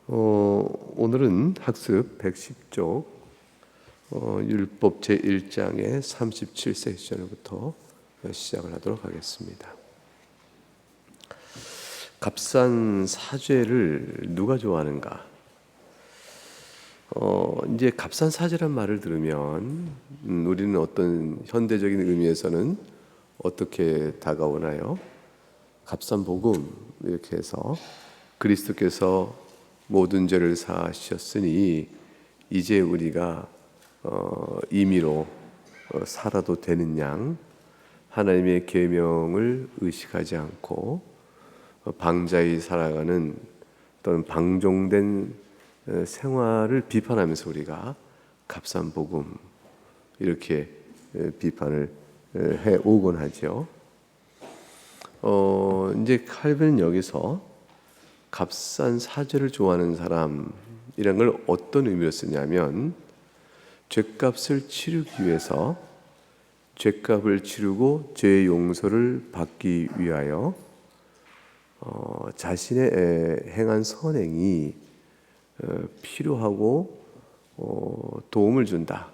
오늘은 학습 110쪽 율법 제1장의 37세션부터 시작을 하도록 하겠습니다. 값싼 사죄를 누가 좋아하는가? 이제 값싼 사죄란 말을 들으면 우리는 어떤 현대적인 의미에서는 어떻게 다가오나요? 값싼 복음 이렇게 해서 그리스도께서 모든 죄를 사하셨으니 이제 우리가 임의로 살아도 되는 양, 하나님의 계명을 의식하지 않고 방자히 살아가는 또는 방종된 생활을 비판하면서 우리가 값싼 복음 이렇게 비판을 해 오곤 하죠. 이제 칼빈은 여기서 값싼 사죄를 좋아하는 사람이란 걸 어떤 의미로 쓰냐면, 죄값을 치르기 위해서 죄값을 치르고 죄의 용서를 받기 위하여 자신의 행한 선행이 필요하고 도움을 준다.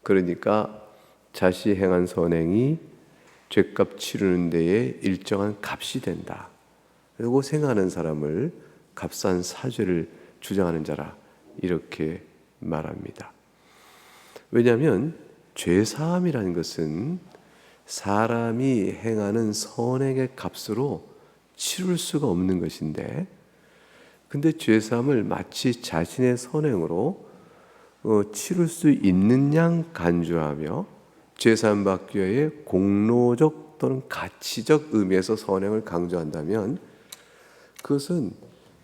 그러니까 자신이 행한 선행이 죄값 치르는 데에 일정한 값이 된다. 그리고 생각하는 사람을 값싼 사죄를 주장하는 자라 이렇게 말합니다. 왜냐하면 죄사함이라는 것은 사람이 행하는 선행의 값으로 치룰 수가 없는 것인데, 근데 죄사함을 마치 자신의 선행으로 치룰 수 있는 양 간주하며 죄사함 받기 위해 공로적 또는 가치적 의미에서 선행을 강조한다면, 그것은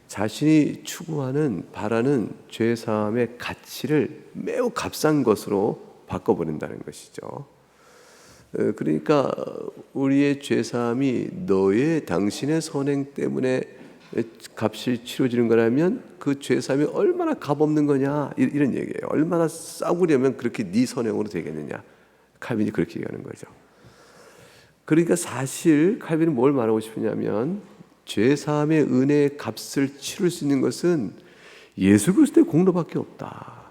자신이 추구하는 바라는 죄사함의 가치를 매우 값싼 것으로 바꿔버린다는 것이죠. 그러니까 우리의 죄사함이 당신의 선행 때문에 값이 치러지는 거라면 그 죄사함이 얼마나 값없는 거냐, 이런 얘기예요. 얼마나 싸구려면 그렇게 네 선행으로 되겠느냐, 칼빈이 그렇게 얘기하는 거죠. 그러니까 사실 칼빈은 뭘 말하고 싶으냐면, 죄사함의 은혜의 값을 치를 수 있는 것은 예수 그리스도의 공로밖에 없다.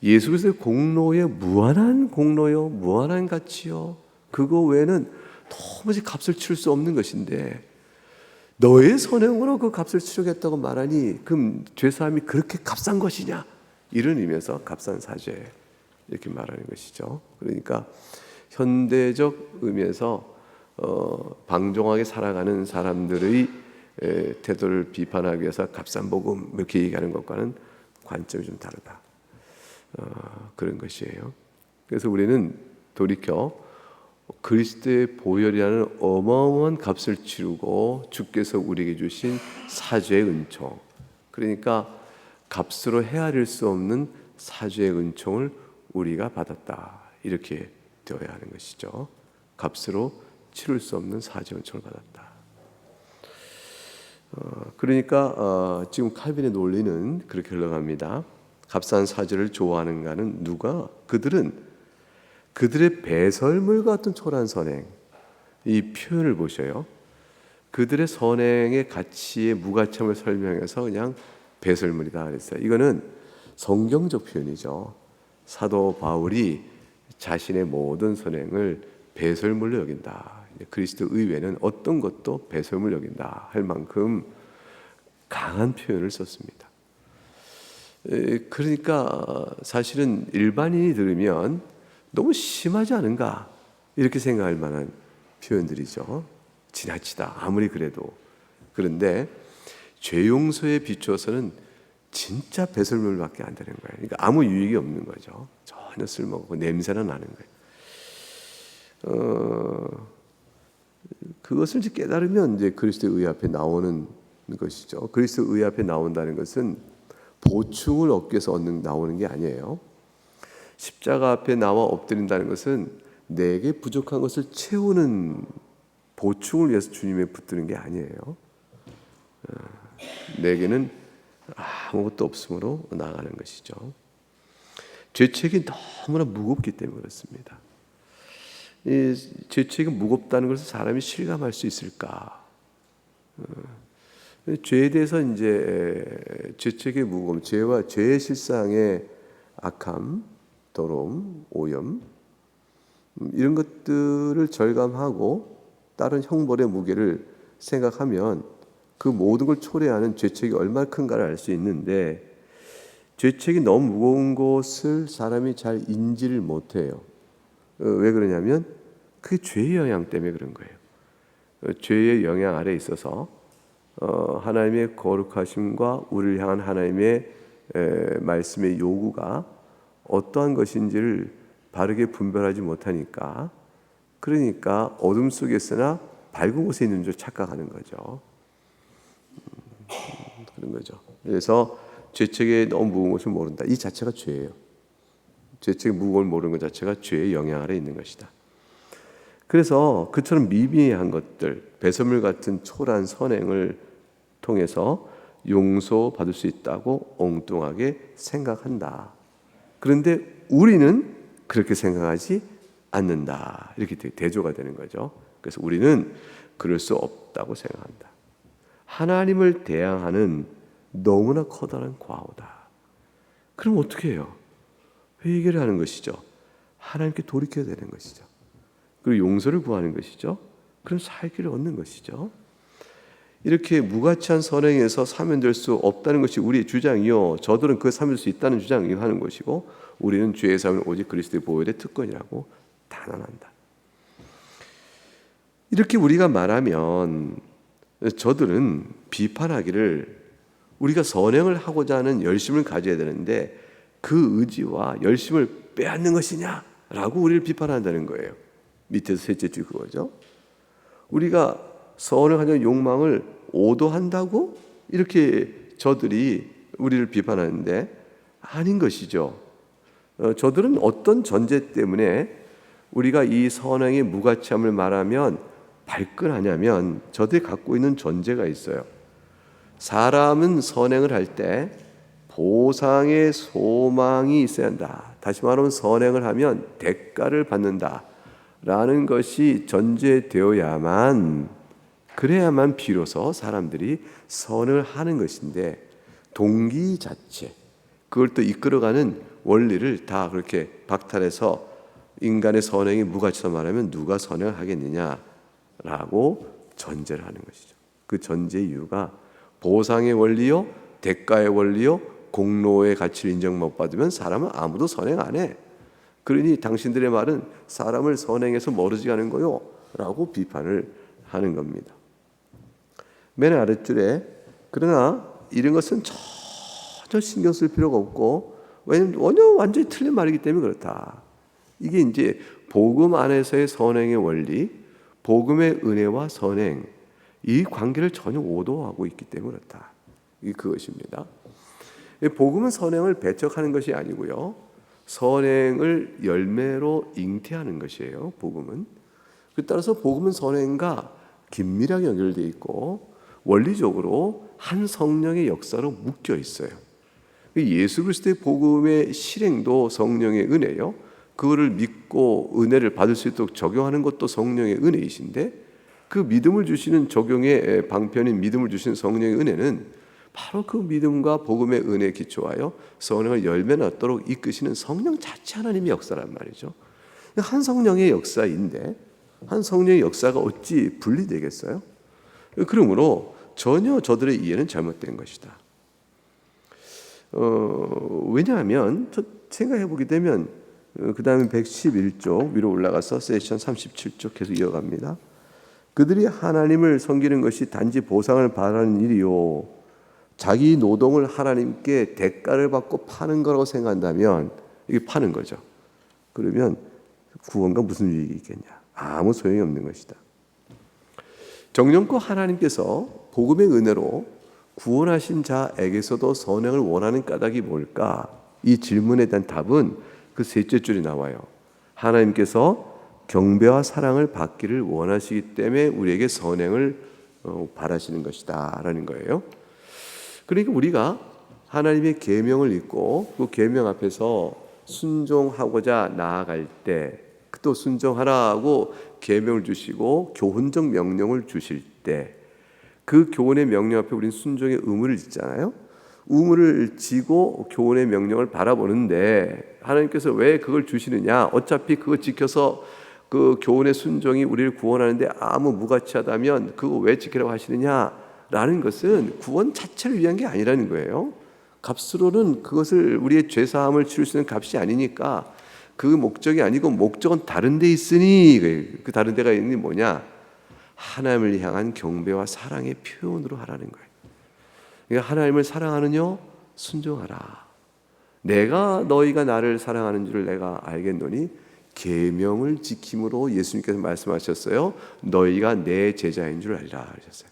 예수 그리스도의 공로에 무한한 공로요, 무한한 가치요, 그거 외에는 도무지 값을 치를 수 없는 것인데, 너의 선행으로 그 값을 치르겠다고 말하니 그럼 죄사함이 그렇게 값싼 것이냐, 이런 의미에서 값싼 사죄 이렇게 말하는 것이죠. 그러니까 현대적 의미에서 방종하게 살아가는 사람들의 태도를 비판하기 위해서 값싼 복음 이렇게 얘기하는 것과는 관점이 좀 다르다. 그런 것이에요. 그래서 우리는 돌이켜 그리스도의 보혈이라는 어마어마한 값을 치르고 주께서 우리에게 주신 사죄의 은총, 그러니까 값으로 헤아릴 수 없는 사죄의 은총을 우리가 받았다, 이렇게 되어야 하는 것이죠. 값으로 치를 수 없는 사죄의 은총을 받았다. 그러니까 지금 칼빈의 논리는 그렇게 흘러갑니다. 값싼 사죄를 좋아하는가는 누가? 그들은 그들의 배설물과 같은 초라한 선행, 이 표현을 보셔요. 그들의 선행의 가치의 무가참을 설명해서 그냥 배설물이다 그랬어요. 이거는 성경적 표현이죠. 사도 바울이 자신의 모든 선행을 배설물로 여긴다. 그리스도 의외는 어떤 것도 배설물로 여긴다 할 만큼 강한 표현을 썼습니다. 그러니까 사실은 일반인이 들으면 너무 심하지 않은가, 이렇게 생각할 만한 표현들이죠. 지나치다, 아무리 그래도. 그런데 죄 용서에 비추어서는 진짜 배설물밖에 안 되는 거예요. 그러니까 아무 유익이 없는 거죠. 전혀 쓸모없고 냄새나 나는 거예요. 그것을 이제 깨달으면 이제 그리스도의 의 앞에 나오는 것이죠. 그리스도의 의 앞에 나온다는 것은 보충을 얻기 위해서 나오는 게 아니에요. 십자가 앞에 나와 엎드린다는 것은 내게 부족한 것을 채우는 보충을 위해서 주님에 붙드는 게 아니에요. 내게는 아무것도 없으므로 나아가는 것이죠. 죄책이 너무나 무겁기 때문에 그렇습니다. 이 죄책이 무겁다는 것을 사람이 실감할 수 있을까? 죄에 대해서 이제 죄책의 무거움, 죄와 죄의 실상의 악함, 더러움, 오염 이런 것들을 절감하고 다른 형벌의 무게를 생각하면 그 모든 걸 초래하는 죄책이 얼마나 큰가를 알 수 있는데 죄책이 너무 무거운 것을 사람이 잘 인지를 못해요. 왜 그러냐면 그게 죄의 영향 때문에 그런 거예요. 죄의 영향 아래에 있어서 하나님의 거룩하심과 우리를 향한 하나님의 말씀의 요구가 어떠한 것인지를 바르게 분별하지 못하니까 그러니까 어둠 속에서나 밝은 곳에 있는 줄 착각하는 거죠. 그런 거죠. 그래서 죄책에 너무 무거운 것을 모른다. 이 자체가 죄예요. 죄책의 무거움을 모르는 것 자체가 죄의 영향 아래 있는 것이다. 그래서 그처럼 미비한 것들, 배설물 같은 초라한 선행을 통해서 용서받을 수 있다고 엉뚱하게 생각한다. 그런데 우리는 그렇게 생각하지 않는다. 이렇게 대조가 되는 거죠. 그래서 우리는 그럴 수 없다고 생각한다. 하나님을 대항하는 너무나 커다란 과오다. 그럼 어떻게 해요? 회개를 하는 것이죠. 하나님께 돌이켜야 되는 것이죠. 그리고 용서를 구하는 것이죠. 그럼 살 길을 얻는 것이죠. 이렇게 무가치한 선행에서 사면될 수 없다는 것이 우리의 주장이요. 저들은 그 사면될 수 있다는 주장을 하는 것이고 우리는 죄의 사면 오직 그리스도의 보혈의 특권이라고 단언한다. 이렇게 우리가 말하면 저들은 비판하기를 우리가 선행을 하고자 하는 열심을 가져야 되는데 그 의지와 열심을 빼앗는 것이냐라고 우리를 비판한다는 거예요. 밑에서 셋째 줄 그거죠. 우리가 선행하려는 욕망을 오도한다고 이렇게 저들이 우리를 비판하는데 아닌 것이죠. 저들은 어떤 전제 때문에 우리가 이 선행의 무가치함을 말하면 발끈하냐면 저들이 갖고 있는 전제가 있어요. 사람은 선행을 할 때 보상의 소망이 있어야 한다. 다시 말하면 선행을 하면 대가를 받는다라는 것이 전제되어야만 그래야만 비로소 사람들이 선을 하는 것인데 동기 자체 그걸 또 이끌어가는 원리를 다 그렇게 박탈해서 인간의 선행이 무가치다 말하면 누가 선행을 하겠느냐라고 전제를 하는 것이죠. 그 전제의 이유가 보상의 원리요, 대가의 원리요, 공로의 가치를 인정 못 받으면 사람은 아무도 선행 안 해. 그러니 당신들의 말은 사람을 선행해서 멀어지게 하는 거요 라고 비판을 하는 겁니다. 맨 아랫줄에 그러나 이런 것은 전혀 신경 쓸 필요가 없고 왜냐하면 완전히 틀린 말이기 때문에 그렇다. 이게 이제 복음 안에서의 선행의 원리, 복음의 은혜와 선행 이 관계를 전혀 오도하고 있기 때문에 그렇다. 이게 그것입니다. 복음은 선행을 배척하는 것이 아니고요. 선행을 열매로 잉태하는 것이에요. 복음은. 따라서 복음은 선행과 긴밀하게 연결되어 있고 원리적으로 한 성령의 역사로 묶여 있어요. 예수 그리스도의 복음의 실행도 성령의 은혜요. 그거를 믿고 은혜를 받을 수 있도록 적용하는 것도 성령의 은혜이신데 그 믿음을 주시는 적용의 방편인 믿음을 주시는 성령의 은혜는 바로 그 믿음과 복음의 은혜에 기초하여 성령을 열매 낳도록 이끄시는 성령 자체 하나님의 역사란 말이죠. 한 성령의 역사인데 한 성령의 역사가 어찌 분리되겠어요? 그러므로 전혀 저들의 이해는 잘못된 것이다. 왜냐하면 생각해 보게 되면 그 다음에 111쪽 위로 올라가서 세션 37쪽 계속 이어갑니다. 그들이 하나님을 섬기는 것이 단지 보상을 바라는 일이요 자기 노동을 하나님께 대가를 받고 파는 거라고 생각한다면 이게 파는 거죠. 그러면 구원과 무슨 유익이 있겠냐? 아무 소용이 없는 것이다. 정령껏 하나님께서 복음의 은혜로 구원하신 자에게서도 선행을 원하는 까닭이 뭘까? 이 질문에 대한 답은 그 셋째 줄이 나와요. 하나님께서 경배와 사랑을 받기를 원하시기 때문에 우리에게 선행을 바라시는 것이다 라는 거예요. 그러니까 우리가 하나님의 계명을 읽고 그 계명 앞에서 순종하고자 나아갈 때 또 순종하라고 계명을 주시고 교훈적 명령을 주실 때 그 교훈의 명령 앞에 우리는 순종의 의무를 짓잖아요. 의무를 지고 교훈의 명령을 바라보는데 하나님께서 왜 그걸 주시느냐? 어차피 그거 지켜서 그 교훈의 순종이 우리를 구원하는데 아무 무가치하다면 그거 왜 지키라고 하시느냐라는 것은 구원 자체를 위한 게 아니라는 거예요. 값으로는 그것을 우리의 죄사함을 치를 수 있는 값이 아니니까 그 목적이 아니고 목적은 다른 데 있으니 그 다른 데가 있는 게 뭐냐? 하나님을 향한 경배와 사랑의 표현으로 하라는 거예요. 그러니까 하나님을 사랑하느뇨 순종하라. 내가 너희가 나를 사랑하는 줄을 내가 알겠노니 계명을 지킴으로 예수님께서 말씀하셨어요. 너희가 내 제자인 줄 알라 하셨어요.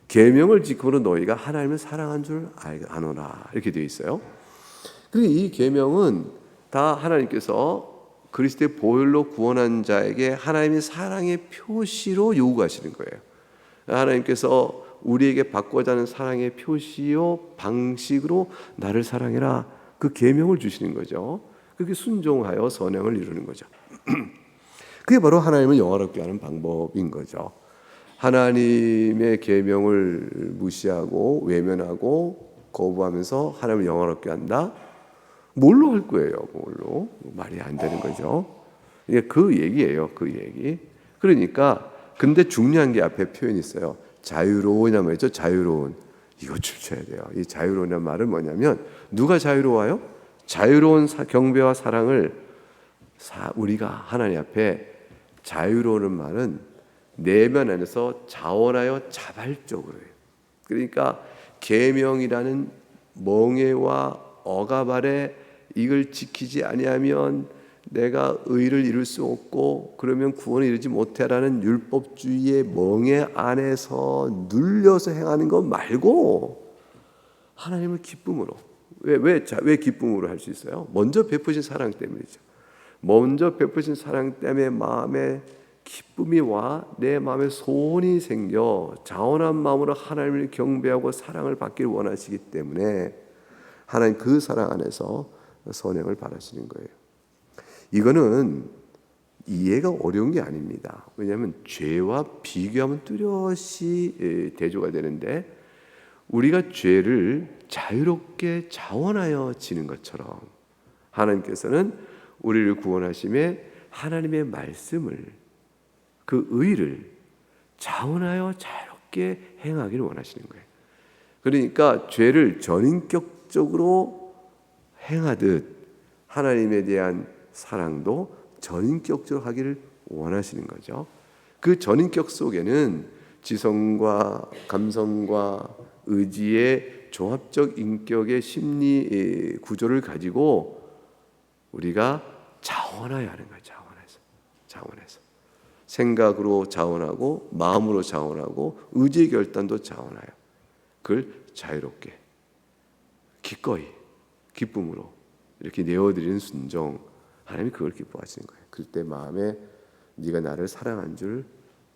계명을 지킴으로 너희가 하나님을 사랑한 줄 아노라 이렇게 되어 있어요. 그리고 이 계명은 다 하나님께서 그리스도의 보혈로 구원한 자에게 하나님의 사랑의 표시로 요구하시는 거예요. 하나님께서 우리에게 받고자 하는 사랑의 표시요 방식으로 나를 사랑해라 그 계명을 주시는 거죠. 그렇게 순종하여 선행을 이루는 거죠. 그게 바로 하나님을 영화롭게 하는 방법인 거죠. 하나님의 계명을 무시하고 외면하고 거부하면서 하나님을 영화롭게 한다. 뭘로 할 거예요? 뭘로? 말이 안 되는 거죠. 이게 그 얘기예요. 그 얘기. 그러니까 근데 중요한 게 앞에 표현이 있어요. 자유로우냐 말이죠. 자유로운. 이거 주셔야 돼요. 이 자유로우냐는 말은 뭐냐면 누가 자유로워요? 자유로운 경배와 사랑을 우리가 하나님 앞에 자유로우는 말은 내면 안에서 자원하여 자발적으로 해요. 그러니까 계명이라는 멍에와 억압 아래 이걸 지키지 아니하면 내가 의를 이룰 수 없고 그러면 구원을 이루지 못해라는 율법주의의 멍에 안에서 눌려서 행하는 것 말고 하나님을 기쁨으로 왜 기쁨으로 할 수 있어요? 먼저 베푸신 사랑 때문이죠. 먼저 베푸신 사랑 때문에 마음에 기쁨이 와 내 마음에 소원이 생겨 자원한 마음으로 하나님을 경배하고 사랑을 받기를 원하시기 때문에 하나님 그 사랑 안에서 선행을 바라시는 거예요. 이거는 이해가 어려운 게 아닙니다. 왜냐하면 죄와 비교하면 뚜렷이 대조가 되는데 우리가 죄를 자유롭게 자원하여 지는 것처럼 하나님께서는 우리를 구원하심에 하나님의 말씀을 그 의를 자원하여 자유롭게 행하기를 원하시는 거예요. 그러니까 죄를 전인격적으로 행하듯 하나님에 대한 사랑도 전인격적으로 하기를 원하시는 거죠. 그 전인격 속에는 지성과 감성과 의지의 종합적 인격의 심리 구조를 가지고 우리가 자원하여 하는 거예요. 자원해서 생각으로 자원하고 마음으로 자원하고 의지의 결단도 자원하여 그걸 자유롭게 기꺼이 기쁨으로 이렇게 내어드리는 순종 하나님이 그걸 기뻐하시는 거예요. 그때 마음에 네가 나를 사랑한 줄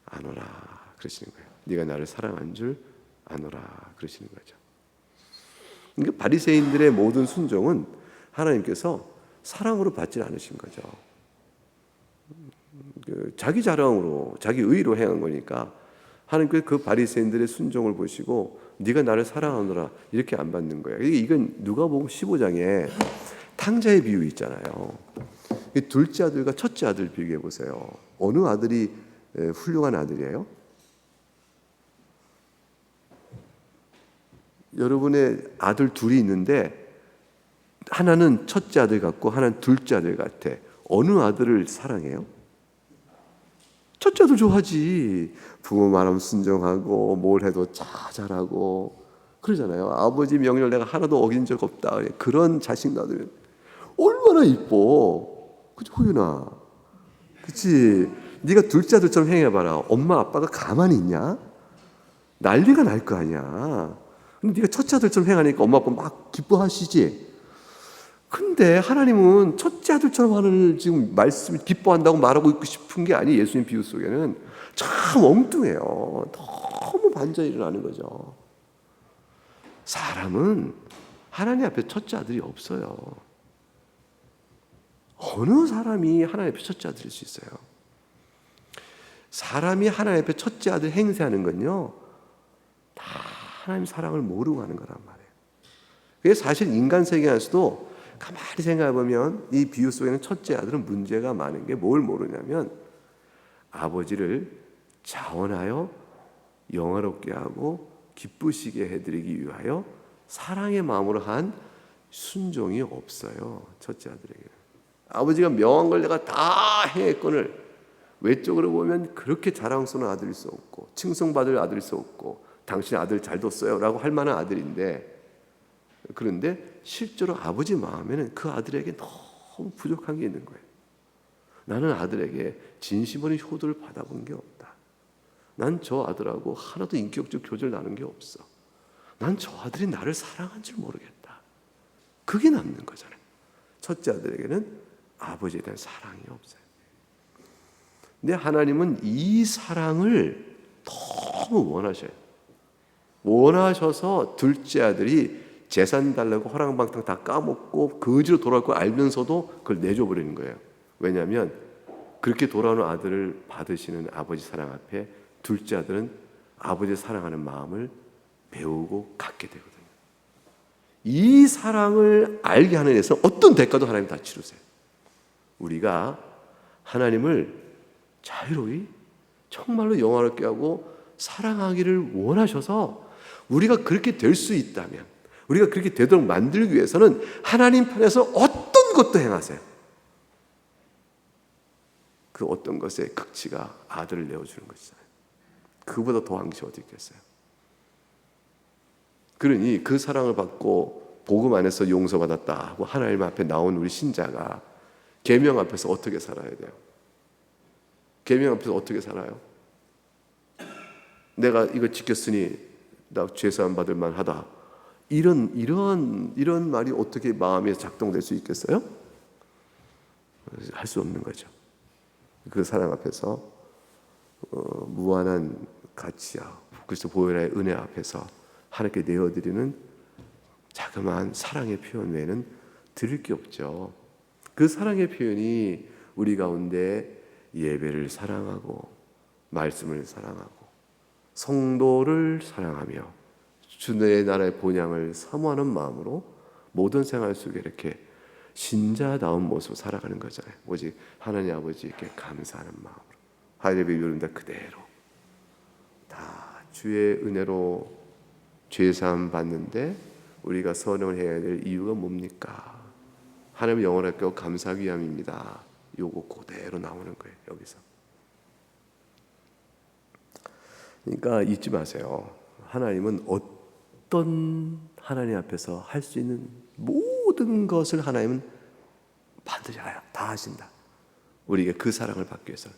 아노라 그러시는 거예요. 네가 나를 사랑한 줄 아노라 그러시는 거죠. 그러니까 바리새인들의 모든 순종은 하나님께서 사랑으로 받지 않으신 거죠. 자기 자랑으로 자기 의로 행한 거니까 하나님께서 그 바리새인들의 순종을 보시고 네가 나를 사랑하노라 이렇게 안 받는 거예요. 이건 누가복음 15장에 탕자의 비유 있잖아요. 둘째 아들과 첫째 아들 비교해 보세요. 어느 아들이 훌륭한 아들이에요? 여러분의 아들 둘이 있는데 하나는 첫째 아들 같고 하나는 둘째 아들 같아. 어느 아들을 사랑해요? 첫째 아들 좋아하지. 부모 말하면 순종하고 뭘 해도 잘하고 그러잖아요. 아버지 명령을 내가 하나도 어긴 적 없다. 그런 자식 놔두면 얼마나 이뻐. 그치 호윤아? 그치? 네가 둘째 아들처럼 행해봐라. 엄마 아빠가 가만히 있냐? 난리가 날 거 아니야. 근데 네가 첫째 아들처럼 행하니까 엄마 아빠 막 기뻐하시지. 근데 하나님은 첫째 아들처럼 하는 지금 말씀을 기뻐한다고 말하고 있고 싶은 게 아니. 예수님 비유 속에는 참 엉뚱해요. 너무 반전이 일어나는 거죠. 사람은 하나님 앞에 첫째 아들이 없어요. 어느 사람이 하나님 앞에 첫째 아들일 수 있어요? 사람이 하나님 앞에 첫째 아들 행세하는 건요, 다 하나님 사랑을 모르고 하는 거란 말이에요. 그게 사실 인간 세계에서도 가만히 생각해 보면 이 비유 속에는 첫째 아들은 문제가 많은 게 뭘 모르냐면 아버지를 자원하여 영화롭게 하고 기쁘시게 해드리기 위하여 사랑의 마음으로 한 순종이 없어요. 첫째 아들에게는. 아버지가 명한 걸 내가 다 행했거늘 외적으로 보면 그렇게 자랑스러운 아들일 수 없고 칭송받을 아들일 수 없고 당신 아들 잘 뒀어요 라고 할 만한 아들인데, 그런데 실제로 아버지 마음에는 그 아들에게 너무 부족한 게 있는 거예요. 나는 아들에게 진심어린 효도를 받아본 게 없다. 난 저 아들하고 하나도 인격적 교제를 나눈 게 없어. 난 저 아들이 나를 사랑한 줄 모르겠다. 그게 남는 거잖아요. 첫째 아들에게는 아버지에 대한 사랑이 없어요. 근데 하나님은 이 사랑을 너무 원하셔요. 원하셔서 둘째 아들이 재산 달라고 허랑방탕 다 까먹고 거지로 돌아올 걸 알면서도 그걸 내줘버리는 거예요. 왜냐하면 그렇게 돌아오는 아들을 받으시는 아버지 사랑 앞에 둘째 아들은 아버지를 사랑하는 마음을 배우고 갖게 되거든요. 이 사랑을 알게 하는 데서 어떤 대가도 하나님 다 치르세요. 우리가 하나님을 자유로이 정말로 영화롭게 하고 사랑하기를 원하셔서 우리가 그렇게 될 수 있다면, 우리가 그렇게 되도록 만들기 위해서는 하나님 편에서 어떤 것도 행하세요. 그 어떤 것의 극치가 아들을 내어주는 것이잖아요. 그보다 더한 것이 어디 있겠어요. 그러니 그 사랑을 받고 복음 안에서 용서받았다 하고 하나님 앞에 나온 우리 신자가 계명 앞에서 어떻게 살아야 돼요? 계명 앞에서 어떻게 살아요? 내가 이거 지켰으니 나 죄사함 받을 만하다. 이런 말이 어떻게 마음에 작동될 수 있겠어요? 할 수 없는 거죠. 그 사랑 앞에서 무한한 가치야 그리스도 보혈의 은혜 앞에서 하나님께 내어드리는 자그마한 사랑의 표현 외에는 드릴 게 없죠. 그 사랑의 표현이 우리 가운데 예배를 사랑하고 말씀을 사랑하고 성도를 사랑하며 주의 나라의 본향을 사모하는 마음으로 모든 생활 속에 이렇게 신자다운 모습으로 살아가는 거잖아요. 오직 하나님 아버지께 감사하는 마음으로 할렐루야 요런다 그대로 다 주의 은혜로 죄사함 받는데 우리가 선언을 해야 될 이유가 뭡니까? 하나님 영원하게 감사하기 위함입니다. 요거 그대로 나오는 거예요. 여기서. 그러니까 잊지 마세요. 하나님은 어떤 하나님 앞에서 할 수 있는 모든 것을 하나님은 반드시 다 하신다. 우리에게 그 사랑을 받기 위해서.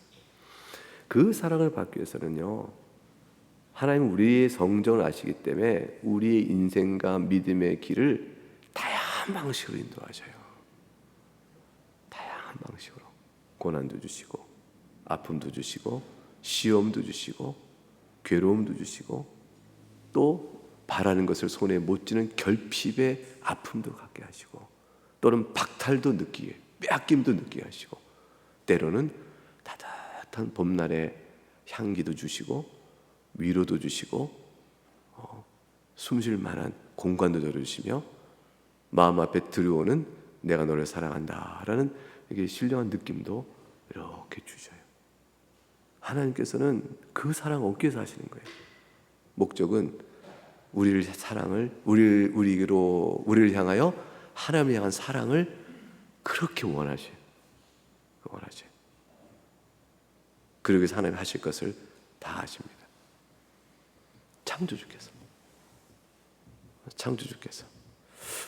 그 사랑을 받기 위해서는요. 하나님은 우리의 성정을 아시기 때문에 우리의 인생과 믿음의 길을 다양한 방식으로 인도하셔요. 다양한 방식으로. 고난도 주시고 아픔도 주시고 시험도 주시고 괴로움도 주시고 또 바라는 것을 손에 못 쥐는 결핍의 아픔도 갖게 하시고 또는 박탈도 느끼게 빼앗김도 느끼게 하시고 때로는 따뜻한 봄날의 향기도 주시고 위로도 주시고 숨쉴 만한 공간도 열어주시며 마음 앞에 들어오는 내가 너를 사랑한다라는 이게 신령한 느낌도 이렇게 주셔요. 하나님께서는 그 사랑 얻기 위해서 하시는 거예요. 목적은 우리를 향하여 하나님을 향한 사랑을 그렇게 원하셔요. 그러기 위해서 하나님 하실 것을 다 하십니다. 창조주께서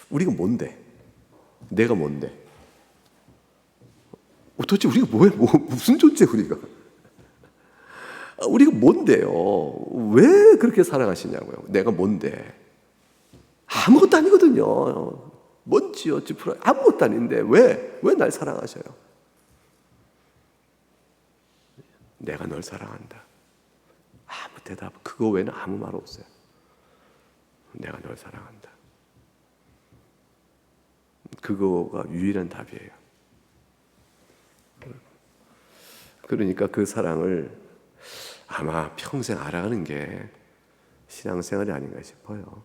우리가 뭔데? 내가 뭔데? 도대체 우리가 뭐예요? 무슨 존재 우리가? 우리가 뭔데요? 왜 그렇게 사랑하시냐고요? 내가 뭔데? 아무것도 아니거든요. 먼지요, 지푸라 아무것도 아닌데 왜 날 사랑하셔요? 내가 널 사랑한다. 아무 대답, 그거 외에는 아무 말 없어요. 내가 널 사랑한다. 그거가 유일한 답이에요. 그러니까 그 사랑을 아마 평생 알아가는 게 신앙생활이 아닌가 싶어요.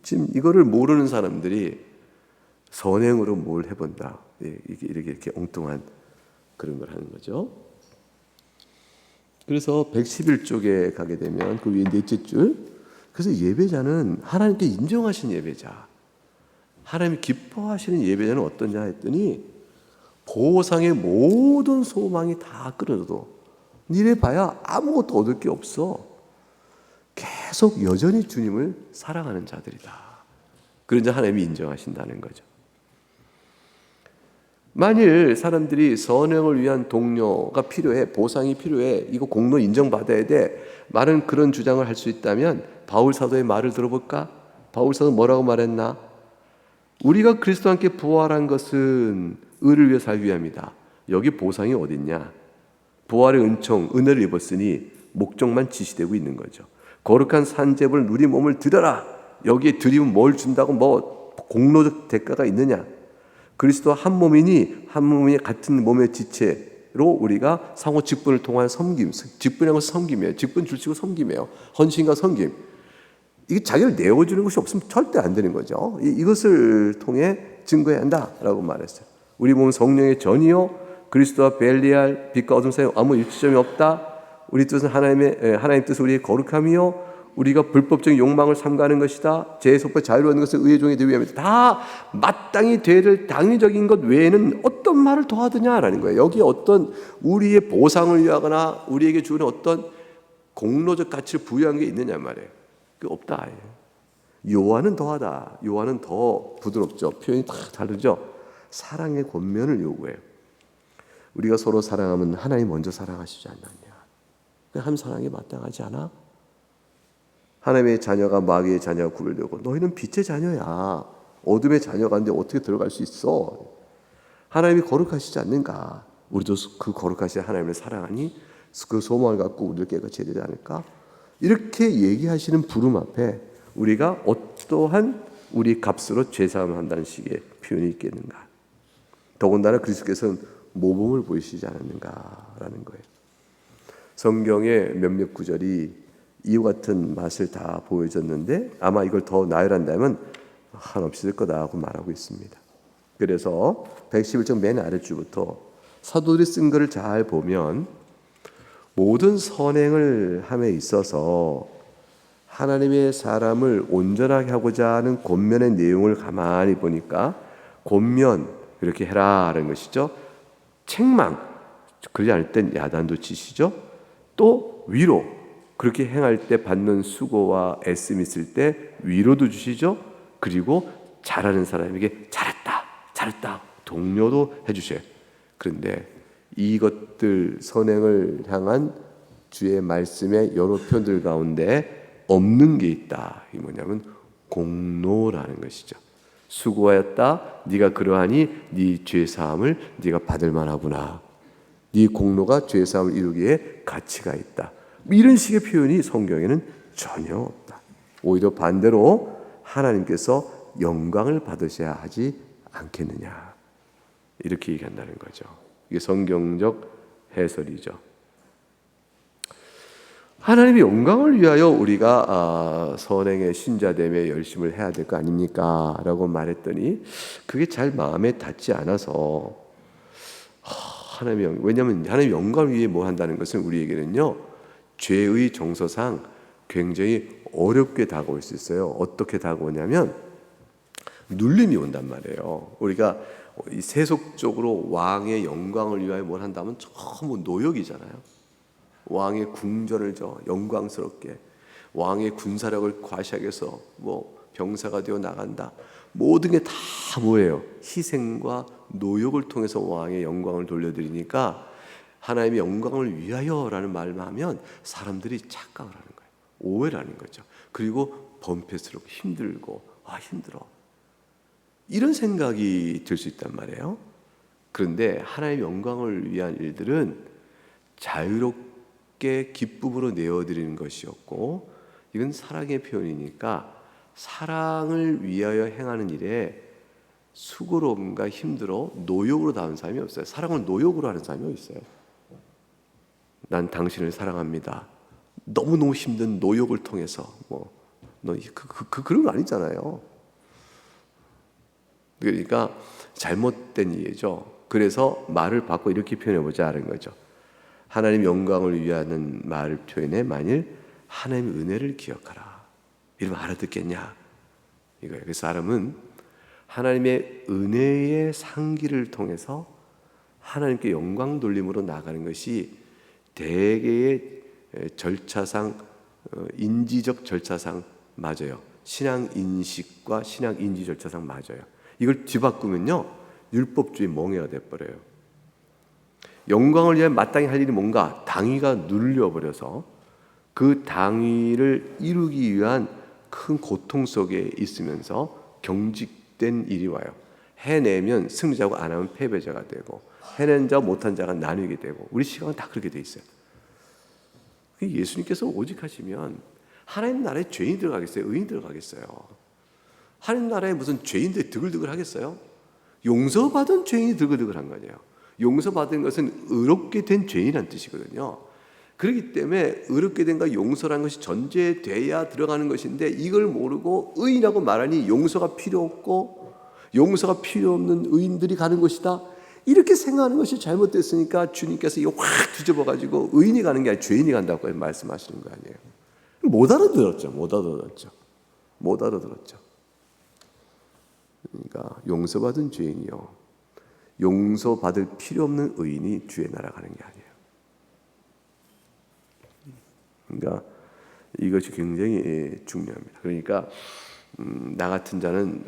지금 이거를 모르는 사람들이 선행으로 뭘 해본다, 이렇게 엉뚱한 그런 걸 하는 거죠. 그래서 111쪽에 가게 되면 그 위에 넷째 줄, 그래서 예배자는 하나님께 인정하신 예배자, 하나님이 기뻐하시는 예배자는 어떠냐 했더니 보상의 모든 소망이 다 끊어져도 이래 봐야 아무것도 얻을 게 없어. 계속 여전히 주님을 사랑하는 자들이다. 그런 자 하나님이 인정하신다는 거죠. 만일 사람들이 선행을 위한 동료가 필요해, 보상이 필요해, 이거 공로 인정받아야 돼, 많은 그런 주장을 할 수 있다면 바울 사도의 말을 들어볼까? 바울 사도 뭐라고 말했나? 우리가 그리스도와 함께 부활한 것은 의를 위해 살기 위함이다. 여기 보상이 어딨냐? 부활의 은총, 은혜를 입었으니 목적만 지시되고 있는 거죠. 거룩한 산제물 누리 몸을 드려라. 여기에 드리면 뭘 준다고 뭐 공로적 대가가 있느냐? 그리스도와 한 몸이니 한 몸이 같은 몸의 지체로 우리가 상호 직분을 통한 섬김, 직분이라는 것은 섬김이에요. 직분 줄치고 섬김이에요. 헌신과 섬김. 이게 자기를 내어주는 것이 없으면 절대 안 되는 거죠. 이것을 통해 증거해야 한다라고 말했어요. 우리 몸은 성령의 전이요 그리스도와 벨리알 빛과 어둠 사이에 아무 일치점이 없다. 우리 뜻은 하나님 뜻은 우리의 거룩함이요 우리가 불법적인 욕망을 삼가는 것이다. 죄의 속에 자유로 얻는 것을 의의 종이 되기 위함이다. 다 마땅히 되를 당위적인 것 외에는 어떤 말을 더하느냐라는 거예요. 여기에 어떤 우리의 보상을 위하거나 우리에게 주는 어떤 공로적 가치를 부여한 게 있느냐 말이에요. 그게 없다. 요한은 더하다. 요한은 더 부드럽죠. 표현이 다 다르죠. 사랑의 권면을 요구해요. 우리가 서로 사랑하면 하나님 먼저 사랑하시지 않느냐. 한 사랑이 마땅하지 않아? 하나님의 자녀가 마귀의 자녀가 구별되고 너희는 빛의 자녀야. 어둠의 자녀가 인데 어떻게 들어갈 수 있어? 하나님이 거룩하시지 않는가? 우리도 그 거룩하신 하나님을 사랑하니 그 소망을 갖고 우리를 깨끗이 해야 되지 않을까? 이렇게 얘기하시는 부름 앞에 우리가 어떠한 우리 값으로 죄사함을 한다는 식의 표현이 있겠는가? 더군다나 그리스도께서는 모범을 보이시지 않았는가라는 거예요. 성경의 몇몇 구절이 이와 같은 맛을 다 보여줬는데 아마 이걸 더 나열한다면 한없이 될 거다고 말하고 있습니다. 그래서 111장 맨 아래줄부터 사도들이 쓴 것을 잘 보면 모든 선행을 함에 있어서 하나님의 사람을 온전하게 하고자 하는 권면의 내용을 가만히 보니까 권면 그렇게 해라라는 것이죠. 책망 그러지 않을 땐 야단도 치시죠. 또 위로 그렇게 행할 때 받는 수고와 애씀이 있을 때 위로도 주시죠. 그리고 잘하는 사람에게 잘했다 독려도 해주셔요. 그런데 이것들 선행을 향한 주의 말씀의 여러 표현들 가운데 없는 게 있다. 이 뭐냐면 공로라는 것이죠. 수고하였다. 네가 그러하니 네 죄 사함을 네가 받을 만하구나. 네 공로가 죄 사함을 이루기에 가치가 있다. 이런 식의 표현이 성경에는 전혀 없다. 오히려 반대로 하나님께서 영광을 받으셔야 하지 않겠느냐. 이렇게 얘기한다는 거죠. 이게 성경적 해설이죠. 하나님의 영광을 위하여 우리가 선행의 신자됨에 열심을 해야 될 거 아닙니까? 라고 말했더니 그게 잘 마음에 닿지 않아서 왜냐하면 하나님의 영광을 위해 뭐 한다는 것은 우리에게는요 죄의 정서상 굉장히 어렵게 다가올 수 있어요. 어떻게 다가오냐면 눌림이 온단 말이에요. 우리가 이 세속적으로 왕의 영광을 위하여 뭘 한다면 전부 노역이잖아요. 왕의 궁전을 영광스럽게 왕의 군사력을 과시하게해서 뭐 병사가 되어 나간다. 모든 게 다 뭐예요? 희생과 노역을 통해서 왕의 영광을 돌려드리니까 하나님의 영광을 위하여라는 말만 하면 사람들이 착각을 하는 거예요. 오해를 하는 거죠. 그리고 번패스럽고 힘들고 힘들어. 이런 생각이 들 수 있단 말이에요. 그런데 하나님의 영광을 위한 일들은 자유롭게 기쁨으로 내어드리는 것이었고 이건 사랑의 표현이니까 사랑을 위하여 행하는 일에 수고로움과 힘들어 노역으로 다운 사람이 없어요. 사랑을 노역으로 하는 사람이 있어요. 난 당신을 사랑합니다. 너무너무 힘든 노역을 통해서 그런 거 아니잖아요. 그러니까 잘못된 이해죠. 그래서 말을 바꿔 이렇게 표현해보자 하는 거죠. 하나님 영광을 위하는 말을 표현해 만일 하나님의 은혜를 기억하라. 이러면 알아듣겠냐? 이거예요. 그래서 사람은 하나님의 은혜의 상기를 통해서 하나님께 영광 돌림으로 나가는 것이 대개의 절차상, 인지적 절차상 맞아요. 신앙 인식과 신앙 인지 절차상 맞아요. 이걸 뒤바꾸면요, 율법주의 멍해가 돼버려요. 영광을 위해 마땅히 할 일이 뭔가 당위가 눌려버려서 그 당위를 이루기 위한 큰 고통 속에 있으면서 경직된 일이 와요. 해내면 승리자고 안 하면 패배자가 되고, 해낸 자 못한 자가 나뉘게 되고, 우리 시간은 다 그렇게 돼 있어요. 예수님께서 오직 하시면 하나님 나라에 죄인이 들어가겠어요? 의인이 들어가겠어요? 하나님 나라에 무슨 죄인들이 드글드글 하겠어요? 용서받은 죄인이 드글드글한 거예요. 용서받은 것은 의롭게 된 죄인이라는 뜻이거든요. 그렇기 때문에 의롭게 된과 용서라는 것이 전제돼야 들어가는 것인데, 이걸 모르고 의인이라고 말하니 용서가 필요 없고 용서가 필요 없는 의인들이 가는 것이다, 이렇게 생각하는 것이 잘못됐으니까 주님께서 이거 확 뒤집어가지고 의인이 가는 게 아니라 죄인이 간다고 말씀하시는 거 아니에요. 못 알아들었죠. 그러니까 용서받은 죄인이요, 용서받을 필요 없는 의인이 주의 나라 가는 게 아니에요. 그러니까 이것이 굉장히 중요합니다. 그러니까 나 같은 자는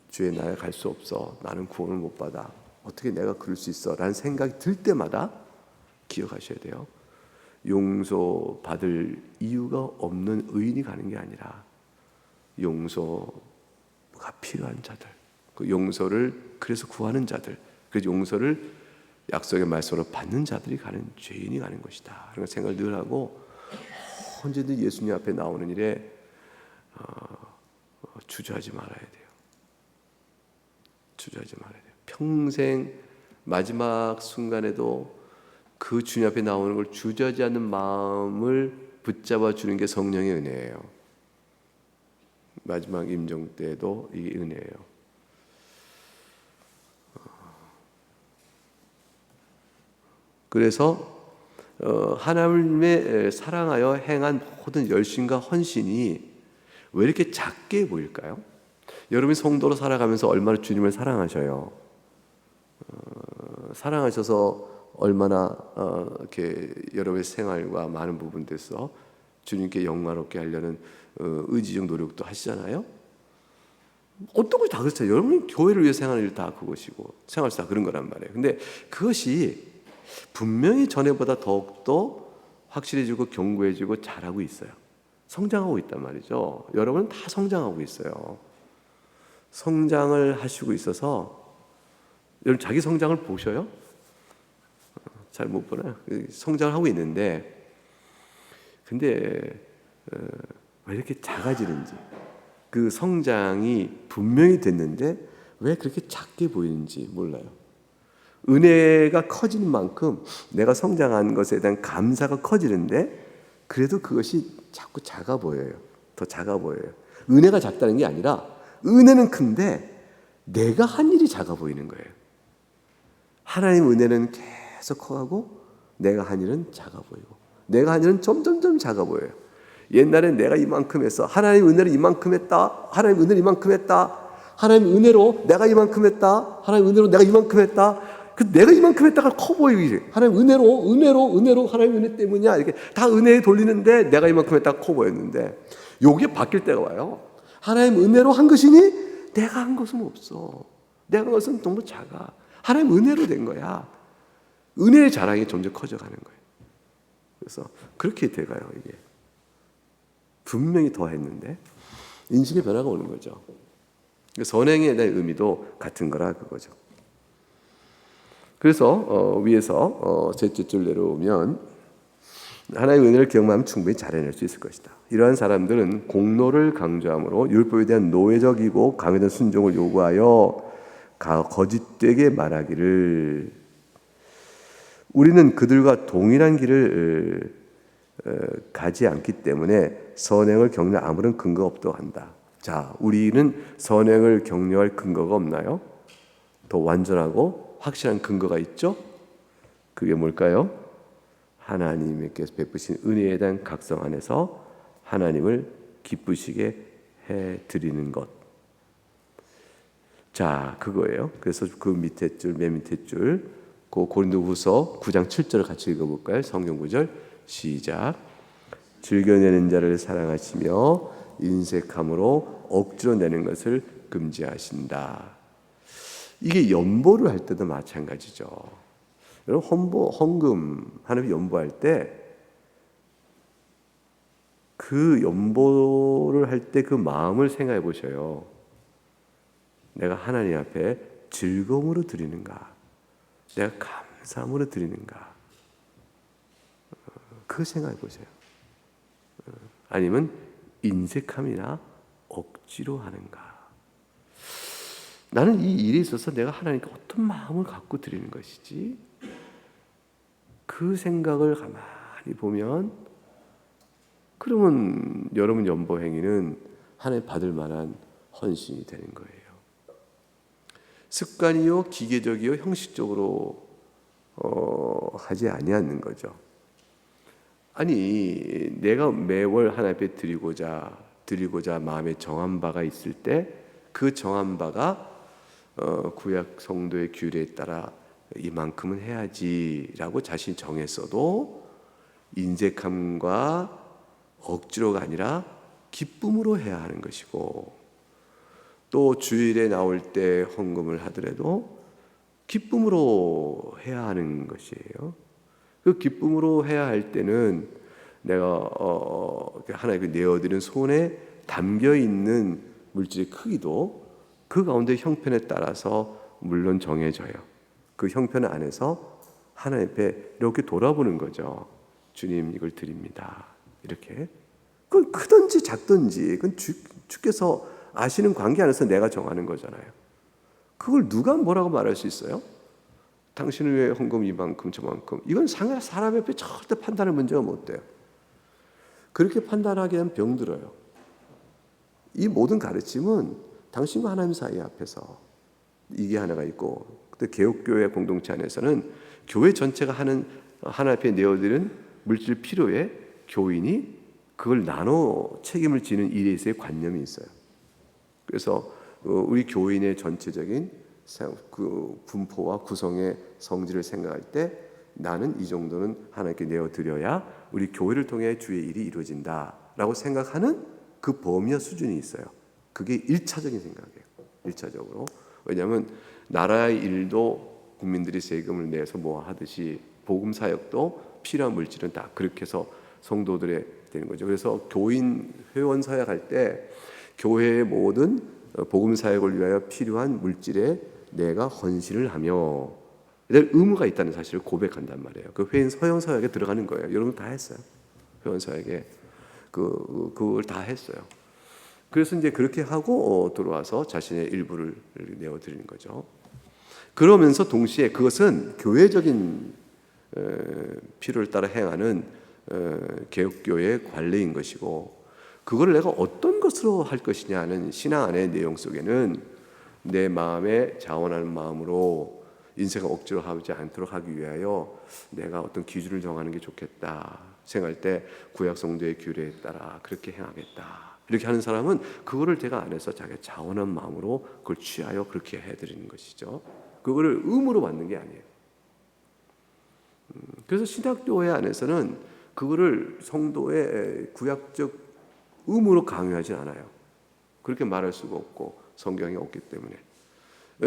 주의 나라에 갈 수 없어, 나는 구원을 못 받아, 어떻게 내가 그럴 수 있어 라는 생각이 들 때마다 기억하셔야 돼요. 용서받을 이유가 없는 의인이 가는 게 아니라 용서가 필요한 자들, 그 용서를 그래서 구하는 자들, 그 용서를 약속의 말씀으로 받는 자들이 가는, 죄인이 가는 것이다, 그런 생각을 늘 하고 언제든 예수님 앞에 나오는 일에 주저하지 말아야 돼요. 주저하지 말아야 돼요. 평생 마지막 순간에도 그 주님 앞에 나오는 걸 주저하지 않는 마음을 붙잡아 주는 게 성령의 은혜예요. 마지막 임종 때도 이 은혜예요. 그래서 하나님의 사랑하여 행한 모든 열심과 헌신이 왜 이렇게 작게 보일까요? 여러분이 성도로 살아가면서 얼마나 주님을 사랑하셔요? 사랑하셔서 얼마나 이렇게 여러분의 생활과 많은 부분에서 주님께 영광롭게 하려는 의지적 노력도 하시잖아요. 어떤 것이 다 그렇잖아요. 여러분이 교회를 위해 생하는 일 다 그것이고 생활도 다 그런 거란 말이에요. 근데 그것이 분명히 전에보다 더욱더 확실해지고 견고해지고 잘하고 있어요. 성장하고 있단 말이죠. 여러분은 다 성장하고 있어요. 성장을 하시고 있어서 여러분 자기 성장을 보셔요? 잘 못 보나요? 성장을 하고 있는데 근데 왜 이렇게 작아지는지, 그 성장이 분명히 됐는데 왜 그렇게 작게 보이는지 몰라요. 은혜가 커지는 만큼 내가 성장한 것에 대한 감사가 커지는데 그래도 그것이 자꾸 작아 보여요. 더 작아 보여요. 은혜가 작다는 게 아니라 은혜는 큰데 내가 한 일이 작아 보이는 거예요. 하나님 은혜는 계속 커가고 내가 한 일은 작아 보이고 내가 한 일은 점점점 작아 보여요. 옛날엔 내가 이만큼 했어, 하나님 은혜로 이만큼 했다, 하나님 은혜로 이만큼 했다, 하나님 은혜로 내가 이만큼 했다, 하나님 은혜로 내가 이만큼 했다, 그 내가 이만큼 했다가 커 보이기, 하나님 은혜로 하나님 은혜 때문이야, 이렇게 다 은혜에 돌리는데 내가 이만큼 했다가 커 보였는데 요게 바뀔 때가 와요. 하나님 은혜로 한 것이니 내가 한 것은 없어, 내가 한 것은 너무 작아, 하나님 은혜로 된 거야. 은혜의 자랑이 점점 커져가는 거예요. 그래서 그렇게 돼가요. 이게 분명히 더 했는데 인식의 변화가 오는 거죠. 선행에 대한 의미도 같은 거라 그거죠. 그래서 위에서 셋째 줄 내려오면 하나님의 은혜를 기억하면 충분히 잘 해낼 수 있을 것이다. 이러한 사람들은 공로를 강조함으로 율법에 대한 노예적이고 강요된 순종을 요구하여 거짓되게 말하기를, 우리는 그들과 동일한 길을 가지 않기 때문에 선행을 격려할 아무런 근거가 없다고 한다. 자, 우리는 선행을 격려할 근거가 없나요? 더 완전하고 확실한 근거가 있죠? 그게 뭘까요? 하나님께서 베푸신 은혜에 대한 각성 안에서 하나님을 기쁘시게 해드리는 것. 자, 그거예요. 그래서 그 밑에 줄, 맨 밑에 줄, 그 고린도후서 9장 7절을 같이 읽어볼까요? 성경 구절 시작. 즐겨내는 자를 사랑하시며 인색함으로 억지로 내는 것을 금지하신다. 이게 연보를 할 때도 마찬가지죠. 여러분 헌금 하나님 연보할 때 그 연보를 할 때 그 마음을 생각해 보셔요. 내가 하나님 앞에 즐거움으로 드리는가? 내가 감사함으로 드리는가? 그 생각해 보세요. 아니면 인색함이나 억지로 하는가? 나는 이 일에 있어서 내가 하나님께 어떤 마음을 갖고 드리는 것이지? 그 생각을 가만히 보면, 그러면 여러분 연보 행위는 하나님 받을 만한 헌신이 되는 거예요. 습관이요, 기계적이요, 형식적으로 하지 아니하는 거죠. 아니, 내가 매월 하나님 앞에 드리고자 마음에 정한 바가 있을 때 그 정한 바가 구약 성도의 규례에 따라 이만큼은 해야지라고 자신이 정했어도 인색함과 억지로가 아니라 기쁨으로 해야 하는 것이고, 또 주일에 나올 때 헌금을 하더라도 기쁨으로 해야 하는 것이에요. 그 기쁨으로 해야 할 때는 내가 하나님께 내어드린 손에 담겨 있는 물질의 크기도 그 가운데 형편에 따라서 물론 정해져요. 그 형편 안에서 하나님 앞에 이렇게 돌아보는 거죠. 주님, 이걸 드립니다. 이렇게. 그건 크든지 작든지 그건 주께서 아시는 관계 안에서 내가 정하는 거잖아요. 그걸 누가 뭐라고 말할 수 있어요? 당신은 왜 헌금 이만큼 저만큼? 이건 사람 앞에 절대 판단할 문제가 못 돼요. 그렇게 판단하게 하면 병들어요. 이 모든 가르침은 당신과 하나님 사이 앞에서 이게 하나가 있고, 그때 개혁교회 공동체 안에서는 교회 전체가 하나님 앞에 내어드리는 물질 필요에 교인이 그걸 나눠 책임을 지는 일에 있어의 관념이 있어요. 그래서 우리 교인의 전체적인 그 분포와 구성의 성질을 생각할 때 나는 이 정도는 하나님께 내어드려야 우리 교회를 통해 주의 일이 이루어진다라고 생각하는 그 범위와 수준이 있어요. 그게 1차적인 생각이에요. 1차적으로. 왜냐하면 나라의 일도 국민들이 세금을 내서 뭐 하듯이 복음 사역도 필요한 물질은 다 그렇게 해서 성도들의 되는 거죠. 그래서 교인 회원 사역할 때 교회의 모든 복음 사역을 위하여 필요한 물질에 내가 헌신을 하며 내 의무가 있다는 사실을 고백한단 말이에요. 그 회원 사역에 들어가는 거예요. 여러분 다 했어요. 회원 사역에 그걸 다 했어요. 그래서 이제 그렇게 하고 들어와서 자신의 일부를 내어 드리는 거죠. 그러면서 동시에 그것은 교회적인 필요를 따라 행하는 개혁교회의 관례인 것이고, 그걸 내가 어떤 것으로 할 것이냐는 신앙 안의 내용 속에는 내 마음에 자원하는 마음으로 인생을 억지로 하지 않도록 하기 위하여 내가 어떤 기준을 정하는 게 좋겠다 생각할 때 구약 성도의 규례에 따라 그렇게 행하겠다 이렇게 하는 사람은 그거를 제가 안에서 자기가 자원한 마음으로 그걸 취하여 그렇게 해드리는 것이죠. 그거를 의무로 받는 게 아니에요. 그래서 신학교회 안에서는 그거를 성도의 구약적 의무로 강요하지 않아요. 그렇게 말할 수가 없고 성경이 없기 때문에.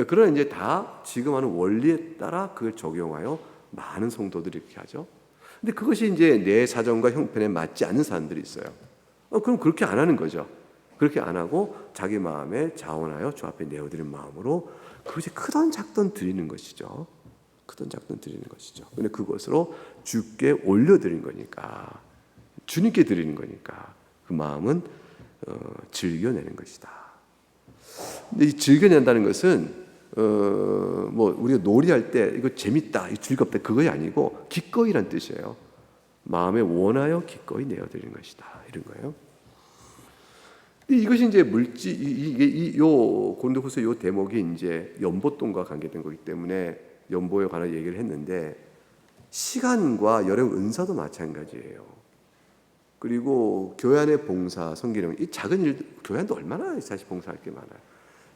그러나 이제 다 지금 하는 원리에 따라 그걸 적용하여 많은 성도들이 이렇게 하죠. 근데 그것이 이제 내 사정과 형편에 맞지 않는 사람들이 있어요. 그럼 그렇게 안 하는 거죠. 그렇게 안 하고 자기 마음에 자원하여 주 앞에 내어드린 마음으로 그것이 크든 작든 드리는 것이죠. 크든 작든 드리는 것이죠. 근데 그것으로 주께 올려드린 거니까, 주님께 드리는 거니까 그 마음은 즐겨내는 것이다. 근데 이 즐겨낸다는 것은 뭐 우리가 놀이할 때 이거 재밌다, 이거 즐겁다 그것이 아니고 기꺼이란 뜻이에요. 마음에 원하여 기꺼이 내어드리는 것이다. 이런 거예요. 이것이 이제 이게 요 고린도후서 요 대목이 이제 연보돈과 관계된 거기 때문에 연보에 관한 얘기를 했는데, 시간과 여러 은사도 마찬가지예요. 그리고 교회 안의 봉사, 섬기는 이 작은 일, 교회 안도 얼마나 사실 봉사할 게 많아요.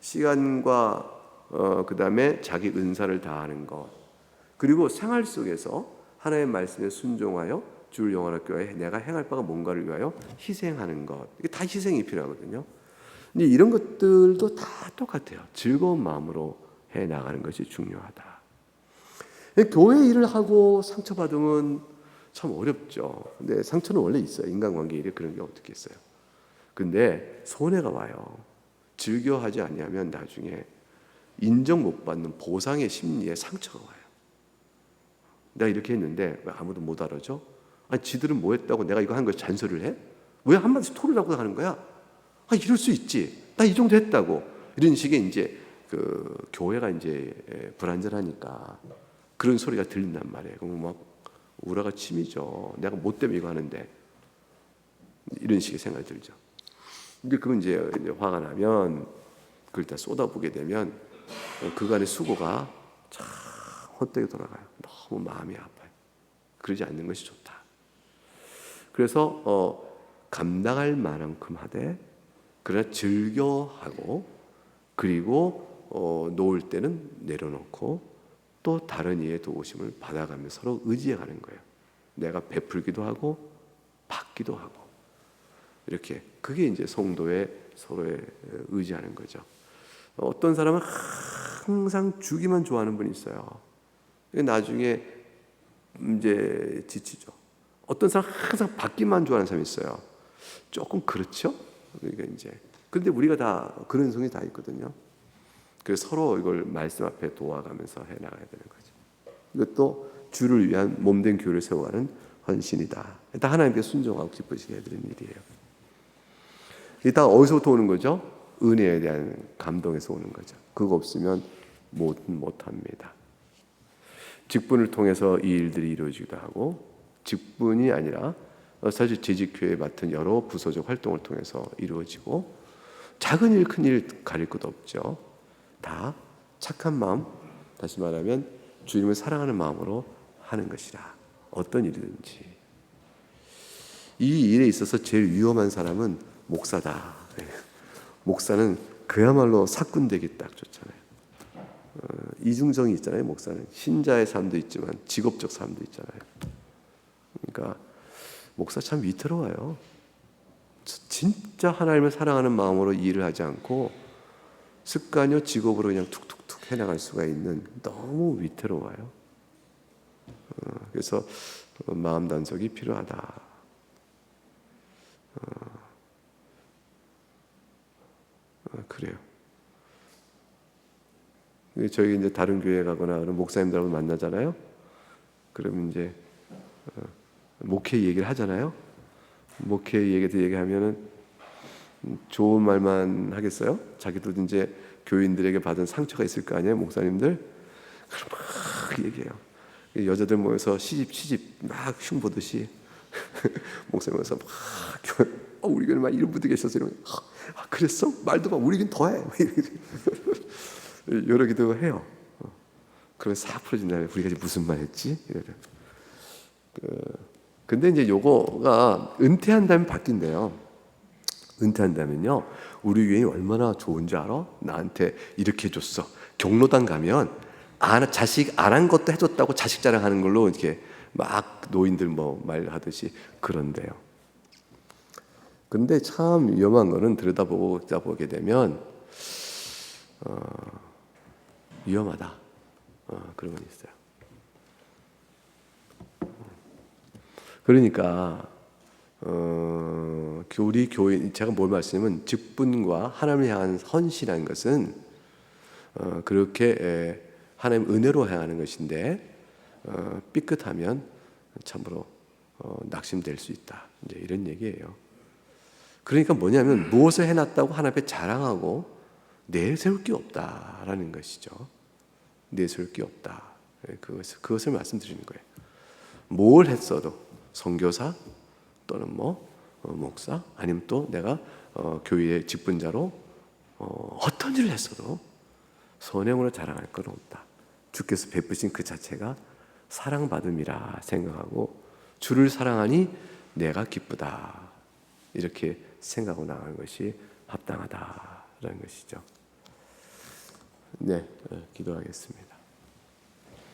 시간과 그다음에 자기 은사를 다하는 것, 그리고 생활 속에서 하나님의 말씀에 순종하여 주를 영원하게 위하여 내가 행할 바가 뭔가를 위하여 희생하는 것, 이게 다 희생이 필요하거든요. 근데 이런 것들도 다 똑같아요. 즐거운 마음으로 해 나가는 것이 중요하다. 교회 일을 하고 상처받으면 참 어렵죠. 근데 상처는 원래 있어요. 인간관계 일에 그런 게 어떻게 있어요. 근데 손해가 와요. 즐겨하지 아니하면 나중에 인정 못 받는 보상의 심리에 상처가 와요. 내가 이렇게 했는데 왜 아무도 못 알아줘? 아니 지들은 뭐 했다고 내가 이거 한 거 잔소리를 해? 왜 한마디씩 토를 하고 하는 거야? 아 이럴 수 있지. 나 이 정도 했다고. 이런 식의 이제 그 교회가 이제 불안전하니까 그런 소리가 들린단 말이에요. 그럼 막 우라가 침이죠. 내가 뭐 때문에 이거 하는데, 이런 식의 생각이 들죠. 근데 그건 이제 화가 나면 그걸 다 쏟아부게 되면 그간의 수고가 참 헛되게 돌아가요. 너무 마음이 아파요. 그러지 않는 것이 좋다. 그래서 감당할 만큼 하되, 그러나 즐겨하고, 그리고 놓을 때는 내려놓고, 또 다른 이의 도우심을 받아가며 서로 의지해가는 거예요. 내가 베풀기도 하고 받기도 하고, 이렇게 그게 이제 성도의 서로의 의지하는 거죠. 어떤 사람은 항상 주기만 좋아하는 분이 있어요. 나중에 이제 지치죠. 어떤 사람 항상 받기만 좋아하는 사람이 있어요. 조금 그렇죠. 그러니까 이제 근데 우리가 다 그런 성이 다 있거든요. 그래서 서로 이걸 말씀 앞에 도와가면서 해 나가야 되는 거죠. 이것도 주를 위한 몸된 교회를 세워가는 헌신이다. 일단 하나님께 순종하고 기쁘시게 해드리는 일이에요. 이따 어디서부터 오는 거죠? 은혜에 대한 감동에서 오는 거죠. 그거 없으면 못합니다. 직분을 통해서 이 일들이 이루어지기도 하고, 직분이 아니라 사실 재직교회 맡은 여러 부서적 활동을 통해서 이루어지고, 작은 일, 큰 일 가릴 것도 없죠. 다 착한 마음, 다시 말하면 주님을 사랑하는 마음으로 하는 것이라. 어떤 일이든지. 이 일에 있어서 제일 위험한 사람은 목사다. 목사는 그야말로 사꾼되기 딱 좋잖아요. 이중성이 있잖아요. 목사는 신자의 삶도 있지만 직업적 삶도 있잖아요. 그러니까 목사 참 위태로워요. 진짜 하나님을 사랑하는 마음으로 일을 하지 않고 습관이요 직업으로 그냥 툭툭툭 해나갈 수가 있는, 너무 위태로워요. 그래서 마음 단속이 필요하다. 그래요. 저희 이제 다른 교회 가거나 그런 목사님들하고 만나잖아요. 그러면 이제 목회 얘기를 하잖아요. 목회 얘기하면은 좋은 말만 하겠어요? 자기도 이제 교인들에게 받은 상처가 있을 거 아니에요, 목사님들. 그럼 막 얘기해요. 여자들 모여서 시집 막 흉보듯이 목사님 모여서 막 우리 교회는 막 이런 분들 계셔서 이러면 그랬어? 말도 막 우리 교회는 더해. 여러 기도 해요. 그러면 싹 풀어진 다음에 우리가 무슨 말 했지? 근데 이제 요거가 은퇴한 다음에 바뀐대요. 은퇴한다면요, 우리 교회는 얼마나 좋은지 알아? 나한테 이렇게 해줬어. 경로당 가면 자식 안 한 것도 해줬다고 자식 자랑하는 걸로 이렇게 막 노인들 뭐 말하듯이 그런데요. 근데 참 위험한 거는 들여다보게 되면 위험하다. 그런 건 있어요. 그러니까 우리 교인, 제가 뭘 말씀드리면 직분과 하나님을 향한 헌신이라는 것은 그렇게 하나님 은혜로 향하는 것인데 삐끗하면 참으로 낙심될 수 있다. 이제 이런 얘기예요. 그러니까 뭐냐면 무엇을 해놨다고 하나님 앞에 자랑하고 내세울 게 없다라는 것이죠. 내세울 게 없다. 그것을 말씀드리는 거예요. 뭘 했어도 선교사 또는 목사 아니면 또 내가 교회의 직분자로 어떤 일을 했어도 선행으로 자랑할 건 없다. 주께서 베푸신 그 자체가 사랑받음이라 생각하고 주를 사랑하니 내가 기쁘다. 이렇게 생각하고 나가는 것이 합당하다라는 것이죠. 네, 기도하겠습니다.